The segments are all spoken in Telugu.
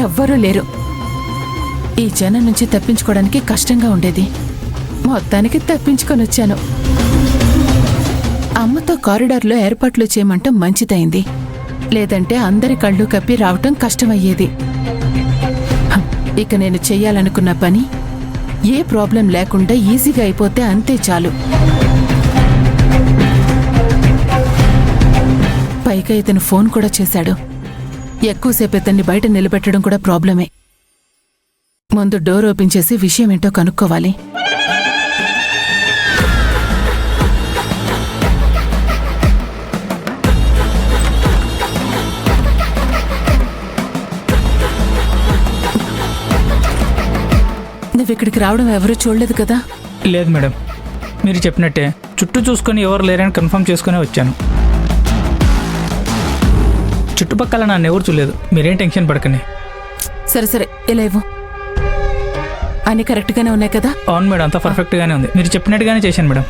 ఎవ్వరూ లేరు. ఈ జనం నుంచి తప్పించుకోవడానికి కష్టంగా ఉండేది. మొత్తానికి తప్పించుకొని వచ్చాను. అమ్మతో కారిడార్లో ఏర్పాట్లు చేయమంటం మంచిదైంది. లేదంటే అందరి కళ్ళు కప్పి రావటం కష్టమయ్యేది. ఇక నేను చెయ్యాలనుకున్న పని ఏ ప్రాబ్లం లేకుండా ఈజీగా అయిపోతే అంతే చాలు. పైగా ఇతను ఫోన్ కూడా చేశాడు. ఎక్కువసేపు ఇతన్ని బయట నిలబెట్టడం కూడా ప్రాబ్లమే. ముందు డోర్ ఓపెన్ చేసి విషయం ఏంటో కనుక్కోవాలి. నువ్వు ఇక్కడికి రావడం ఎవరూ చూడలేదు కదా? లేదు మేడం, మీరు చెప్పినట్టే చుట్టూ చూసుకొని ఎవరు లేరని కన్ఫర్మ్ చేసుకునే వచ్చాను. చుట్టుపక్కల నన్ను ఎవరు చూడలేదు, మీరేం టెన్షన్ పడకండి. సరే సరే, ఇలా ఇవ్వు. అన్నీ కరెక్ట్గానే ఉన్నాయి కదా? అవును మేడం, అంతా పర్ఫెక్ట్గానే ఉంది. మీరు చెప్పినట్టుగానే చేశాను మేడం.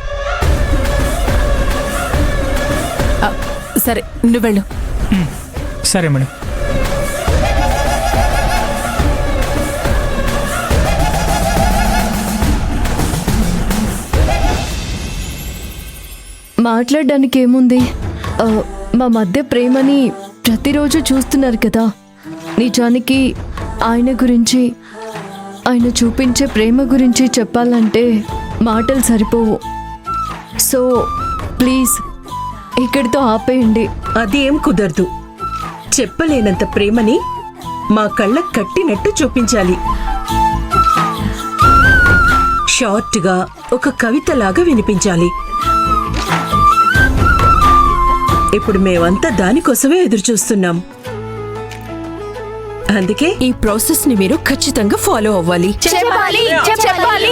సరే, నువ్వు వెళ్ళు. సరే మేడం. మాట్లాడడానికి ఏముంది? మా మధ్య ప్రేమని ప్రతిరోజు చూస్తున్నారు కదా. నిజానికి ఆయన గురించి, ఆయన చూపించే ప్రేమ గురించి చెప్పాలంటే మాటలు సరిపోవు. సో ప్లీజ్ ఇక్కడితో ఆపేయండి. అది ఏం కుదరదు. చెప్పలేనంత ప్రేమని మా కళ్ళ కట్టినట్టు చూపించాలి. షార్ట్గా ఒక కవితలాగా వినిపించాలి. ఇప్పుడు మేమంతా దానికోసమే ఎదురు చూస్తున్నాం. అందుకే ఈ ప్రాసెస్ ని మీరు ఖచ్చితంగా ఫాలో అవ్వాలి. చెప్పాలి, చెప్పాలి,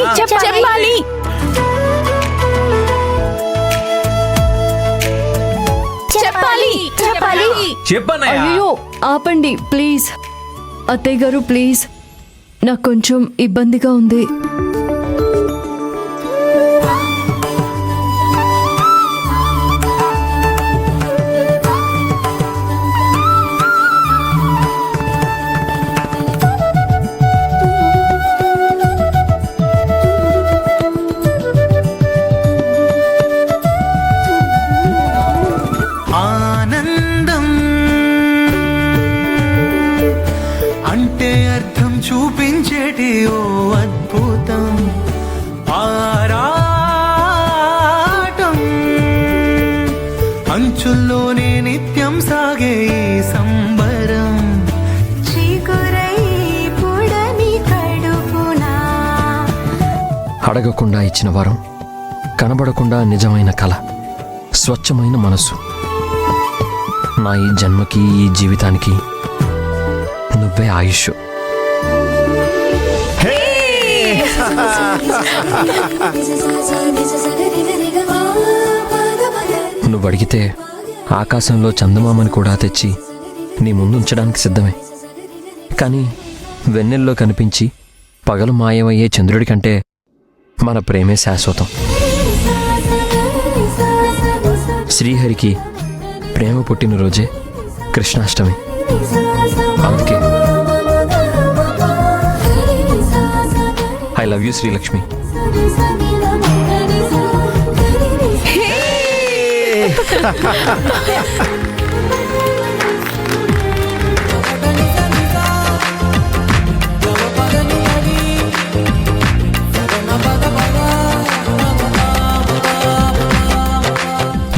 చెప్పాలి. అయ్యో ఆపండి ప్లీజ్. అత్తయ్య గారు ప్లీజ్, నాకు కొంచెం ఇబ్బందిగా ఉంది. అంటే అర్థం చూపించేటి ఓ అద్భుతం ఆరాటం, అంచుల్లోనే నిత్యం సాగే ఈ సంబరం. అడగకుండా ఇచ్చిన వరం, కనబడకుండా నిజమైన కళ, స్వచ్ఛమైన మనసు. నా ఈ జన్మకి, ఈ జీవితానికి నువ్వే ఆయుష్. నువ్వు అడిగితే ఆకాశంలో చందమామని కూడా తెచ్చి నీ ముందు ఉంచడానికి సిద్ధమే. కానీ వెన్నెల్లో కనిపించి పగలు మాయమయ్యే చంద్రుడి కంటే మన ప్రేమే శాశ్వతం. శ్రీహరికి ప్రేమ పుట్టినరోజే కృష్ణాష్టమి. అందుకే ఐ లవ్ యూ శ్రీలక్ష్మి.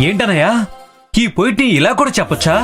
ఏంటనయ్యా, ఈ పోయిట్ని ఇలా కూడా చెప్పొచ్చా?